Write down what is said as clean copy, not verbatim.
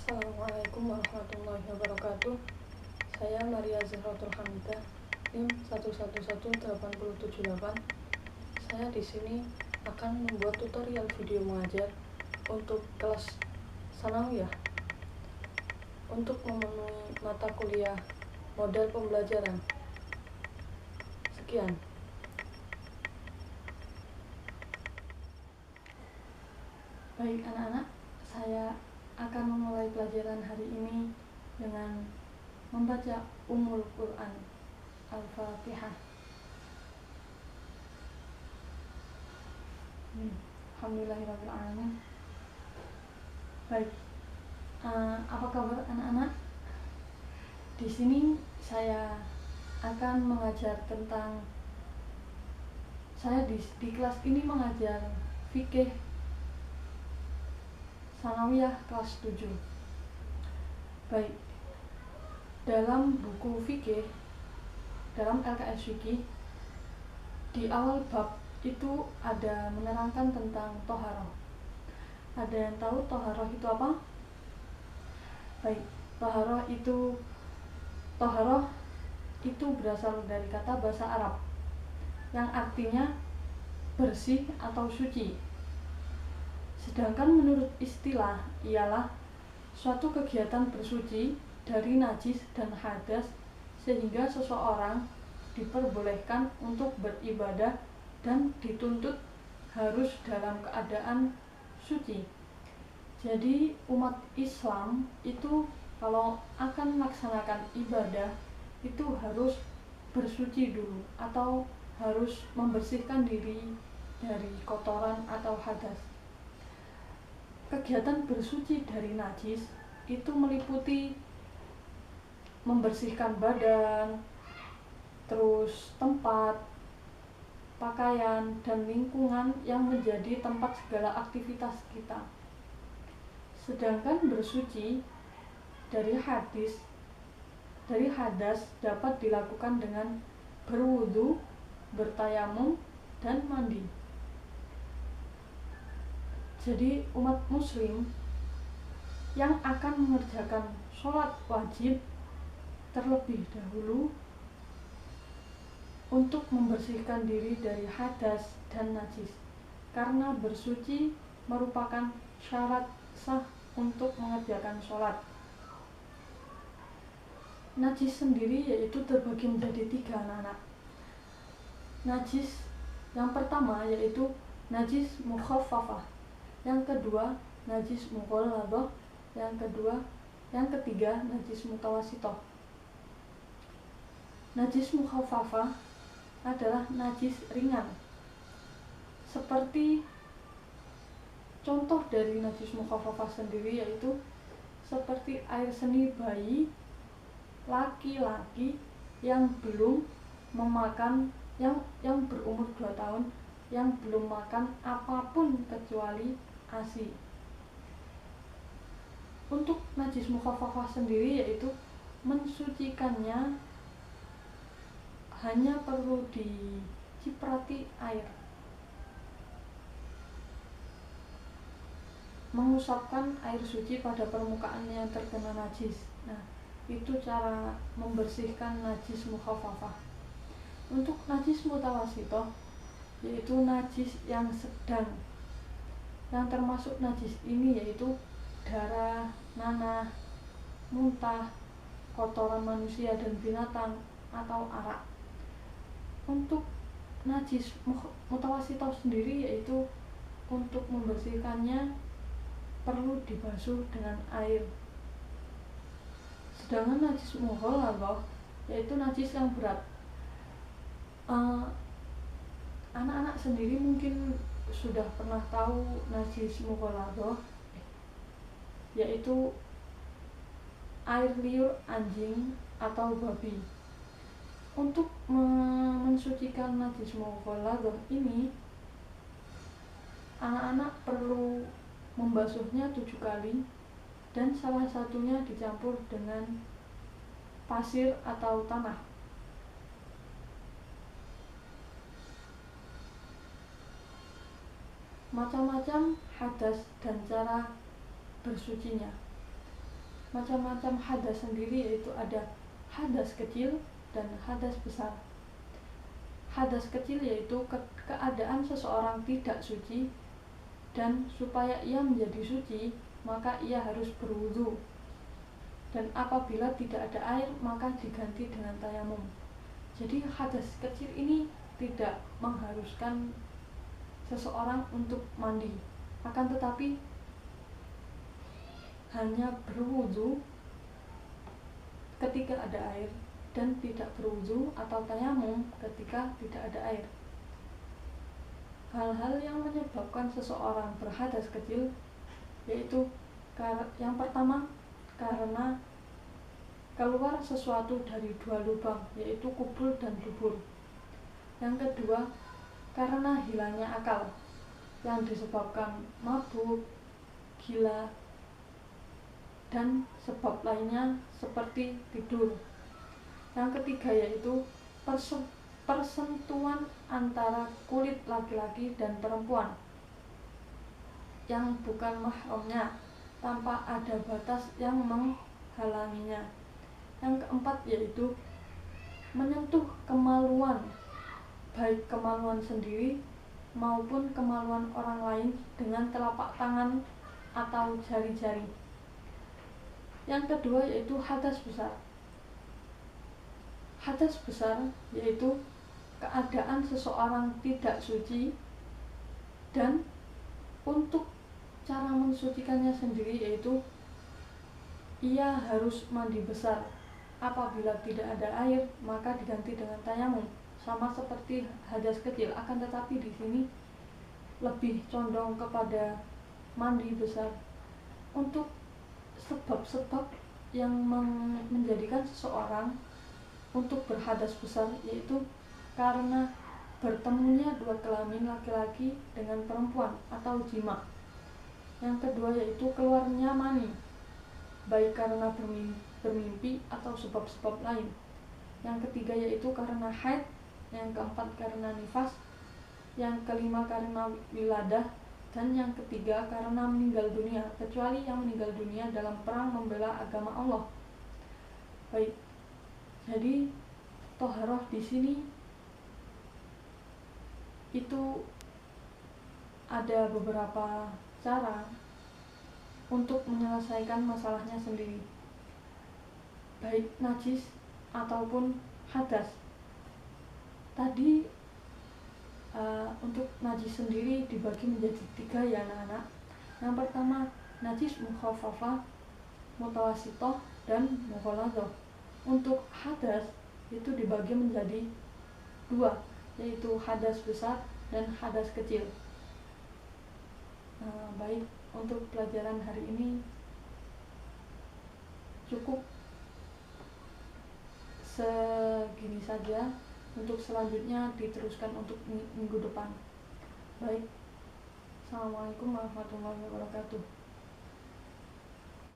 Assalamualaikum warahmatullahi wabarakatuh. Saya Maria Zahratul Hamidah, NIM 111878. Saya di sini akan membuat tutorial video mengajar untuk kelas sanawiyah untuk memenuhi mata kuliah model pembelajaran. Sekian. Baik anak-anak, saya akan memulai pelajaran hari ini dengan membaca Ummul Quran Al-Fatihah. Alhamdulillahirrahmanirrahim. Baik, apa kabar anak-anak? Di sini saya akan mengajar tentang di kelas ini mengajar fikih sanawiyah kelas 7. Baik, dalam buku fikih, dalam LKS fikih, di awal bab itu ada menerangkan tentang toharoh. Ada yang tahu toharoh itu apa? Baik, toharoh itu berasal dari kata bahasa Arab yang artinya bersih atau suci. Sedangkan menurut istilah ialah suatu kegiatan bersuci dari najis dan hadas sehingga seseorang diperbolehkan untuk beribadah dan dituntut harus dalam keadaan suci. Jadi umat Islam itu kalau akan melaksanakan ibadah itu harus bersuci dulu atau harus membersihkan diri dari kotoran atau hadas. Kegiatan bersuci dari najis itu meliputi membersihkan badan, terus tempat, pakaian, dan lingkungan yang menjadi tempat segala aktivitas kita. Sedangkan bersuci dari hadas dapat dilakukan dengan berwudu, bertayamum, dan mandi. Jadi umat muslim yang akan mengerjakan sholat wajib terlebih dahulu untuk membersihkan diri dari hadas dan najis, karena bersuci merupakan syarat sah untuk mengerjakan sholat. Najis sendiri yaitu terbagi menjadi 3 anak-anak. Najis yang pertama yaitu najis mukhaffafah, yang kedua najis mughalladah, yang ketiga najis mutawassithah. Najis mukhaffafah adalah najis ringan. Seperti contoh dari najis mukhaffafah sendiri yaitu seperti air seni bayi laki-laki yang belum memakan yang berumur 2 tahun yang belum makan apapun kecuali ASI. Untuk najis mukhaffafah sendiri yaitu mensucikannya hanya perlu diciprati air, mengusapkan air suci pada permukaan yang terkena najis. Nah, itu cara membersihkan najis mukhaffafah. Untuk najis mutawassithah yaitu najis yang sedang. Yang termasuk najis ini yaitu darah, nanah, muntah, kotoran manusia dan binatang atau arak. Untuk najis mutawassithah sendiri yaitu untuk membersihkannya perlu dibasuh dengan air. Sedangkan najis mughalladah yaitu najis yang berat. Anak-anak sendiri mungkin sudah pernah tahu najis mughalladah yaitu air liur anjing atau babi. Untuk mensucikan najis mughalladah ini, anak-anak perlu membasuhnya 7 kali dan salah satunya dicampur dengan pasir atau tanah. Macam-macam hadas dan cara bersucinya. macam-macam hadas sendiri, yaitu ada hadas kecil dan hadas besar. Hadas kecil yaitu keadaan seseorang tidak suci, dan supaya ia menjadi suci maka ia harus berwudu, dan apabila tidak ada air maka diganti dengan tayamum. Jadi hadas kecil ini tidak mengharuskan seseorang untuk mandi, akan tetapi hanya berwudu ketika ada air dan tidak berwudu atau tayamum ketika tidak ada air. Hal-hal yang menyebabkan seseorang berhadas kecil yaitu yang pertama, karena keluar sesuatu dari dua lubang, yaitu kubul dan dubur. Yang kedua, karena hilangnya akal yang disebabkan mabuk, gila, dan sebab lainnya seperti tidur. Yang ketiga yaitu persentuhan antara kulit laki-laki dan perempuan yang bukan mahramnya tanpa ada batas yang menghalanginya. Yang keempat yaitu menyentuh kemaluan, baik kemaluan sendiri maupun kemaluan orang lain dengan telapak tangan atau jari-jari. Yang kedua yaitu hadas besar. Hadas besar yaitu keadaan seseorang tidak suci, dan untuk cara mensucikannya sendiri yaitu ia harus mandi besar. Apabila tidak ada air maka diganti dengan tayamum, sama seperti hadas kecil, akan tetapi di sini lebih condong kepada mandi besar. Untuk sebab-sebab yang menjadikan seseorang untuk berhadas besar yaitu karena bertemunya dua kelamin laki-laki dengan perempuan atau jima. Yang kedua yaitu keluarnya mani, baik karena bermimpi atau sebab-sebab lain. Yang ketiga yaitu karena haid. Yang keempat karena nifas. Yang kelima karena wiladah. Dan yang ketiga karena meninggal dunia, kecuali yang meninggal dunia dalam perang membela agama Allah. Baik, jadi toharoh di sini itu ada beberapa cara untuk menyelesaikan masalahnya sendiri, baik najis ataupun hadas. Tadi untuk najis sendiri dibagi menjadi 3 ya anak-anak. Yang pertama najis mukhafafah, mutawasitoh, dan mughaladzah. Untuk hadas itu dibagi menjadi 2, yaitu hadas besar dan hadas kecil. Baik, untuk pelajaran hari ini cukup segini saja. Untuk selanjutnya diteruskan untuk minggu depan. Baik, assalamualaikum warahmatullahi wabarakatuh.